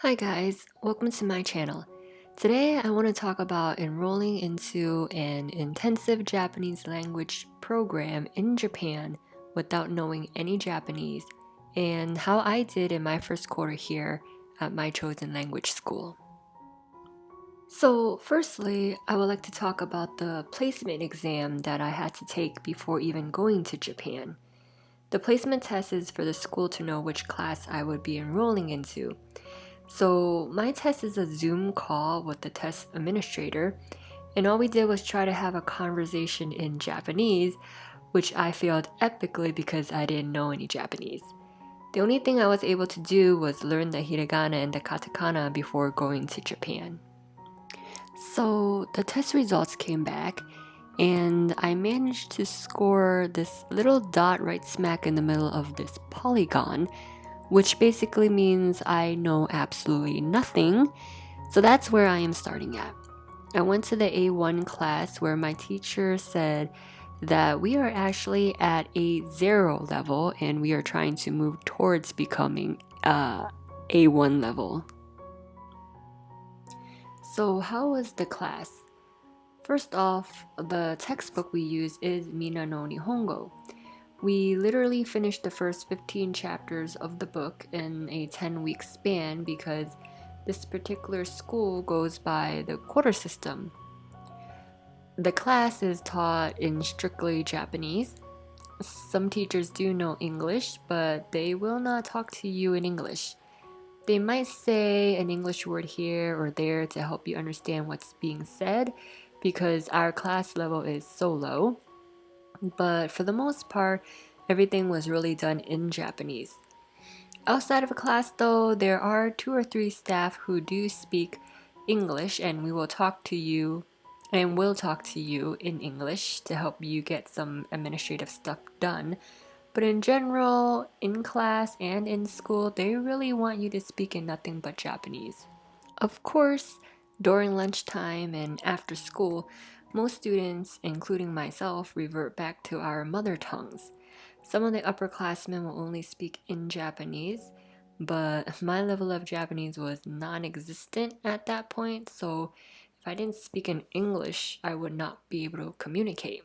Hi guys, welcome to my channel. Today I want to talk about enrolling into an intensive Japanese language program in Japan without knowing any Japanese and how I did in my first quarter here at my chosen language school. So, firstly, I would like to talk about the placement exam that I had to take before even going to Japan. The placement test is for the school to know which class I would be enrolling into. So, my test is a Zoom call with the test administrator, and all we did was try to have a conversation in Japanese, which I failed epically because I didn't know any Japanese. The only thing I was able to do was learn the hiragana and the katakana before going to Japan. So, the test results came back, and I managed to score this little dot right smack in the middle of this polygon, which basically means I know absolutely nothing. So that's where I am starting at. I went to the A1 class where my teacher said that we are actually at A0 level and we are trying to move towards becoming A1 level. So, how was the class? First off, the textbook we use is Mina no Nihongo. We literally finished the first 15 chapters of the book in a 10-week span because this particular school goes by the quarter system. The class is taught in strictly Japanese. Some teachers do know English, but they will not talk to you in English. They might say an English word here or there to help you understand what's being said because our class level is so low. But for the most part, everything was really done in Japanese. Outside of class, though, there are 2 or 3 staff who do speak English, and we will talk to you and will talk to you in English to help you get some administrative stuff done. But in general, in class and in school, they really want you to speak in nothing but Japanese. Of course, during lunchtime and after school, most students, including myself, revert back to our mother tongues. Some of the upperclassmen will only speak in Japanese, but my level of Japanese was non existent at that point, so if I didn't speak in English, I would not be able to communicate.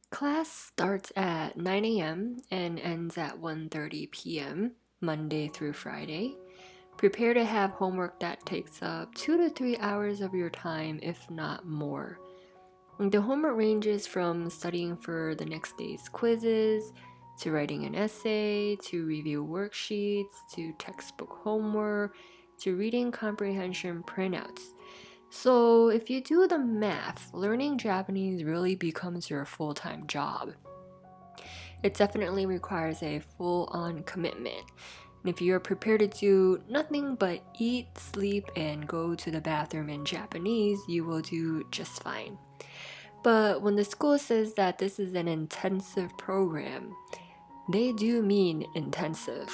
Class starts at 9 a.m. and ends at 1:30 p.m., Monday through Friday. Prepare to have homework that takes up 2 to 3 hours of your time, if not more. The homework ranges from studying for the next day's quizzes, to writing an essay, to review worksheets, to textbook homework, to reading comprehension printouts. So, if you do the math, learning Japanese really becomes your full time job. It definitely requires a full on commitment. And if you're prepared to do nothing but eat, sleep, and go to the bathroom in Japanese, you will do just fine. But when the school says that this is an intensive program, they do mean intensive.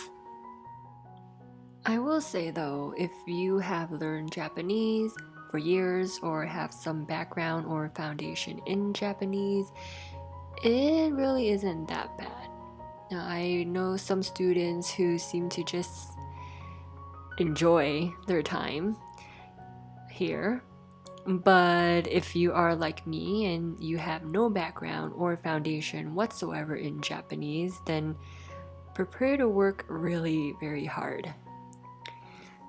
I will say though, if you have learned Japanese for years or have some background or foundation in Japanese, it really isn't that bad. Now, I know some students who seem to just enjoy their time here. But if you are like me and you have no background or foundation whatsoever in Japanese, then prepare to work really very hard.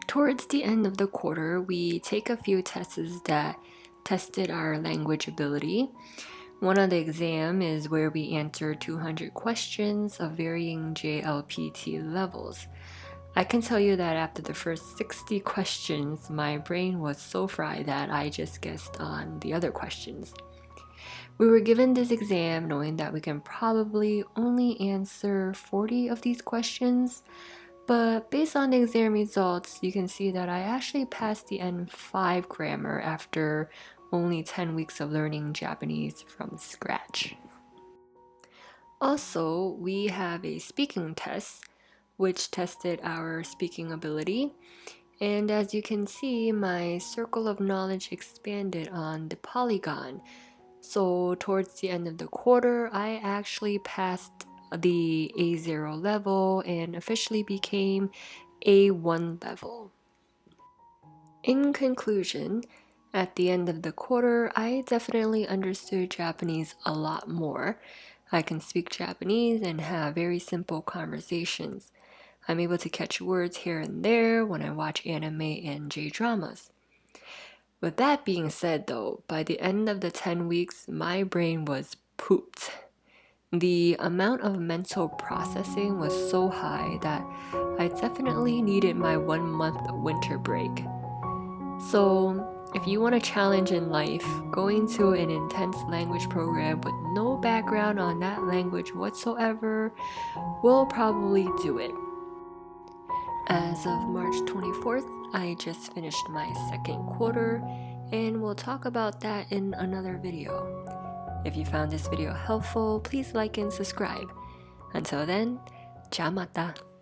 Towards the end of the quarter, we take a few tests that tested our language ability. One of the exam is where we answer 200 questions of varying JLPT levels. I can tell you that after the first 60 questions, my brain was so fried that I just guessed on the other questions. We were given this exam knowing that we can probably only answer 40 of these questions, but based on the exam results, you can see that I actually passed the N5 grammar after only 10 weeks of learning Japanese from scratch. Also, we have a speaking test which tested our speaking ability. And as you can see, my circle of knowledge expanded on the polygon. So towards the end of the quarter, I actually passed the A0 level and officially became A1 level. In conclusion, at the end of the quarter, I definitely understood Japanese a lot more. I can speak Japanese and have very simple conversations. I'm able to catch words here and there when I watch anime and J-dramas. With that being said though, by the end of the 10 weeks, my brain was pooped. The amount of mental processing was so high that I definitely needed my 1 month winter break. So, if you want a challenge in life, going to an intense language program with no background on that language whatsoever will probably do it. As of March 24th, I just finished my second quarter, and we'll talk about that in another video. If you found this video helpful, please like and subscribe. Until then, じゃあまた。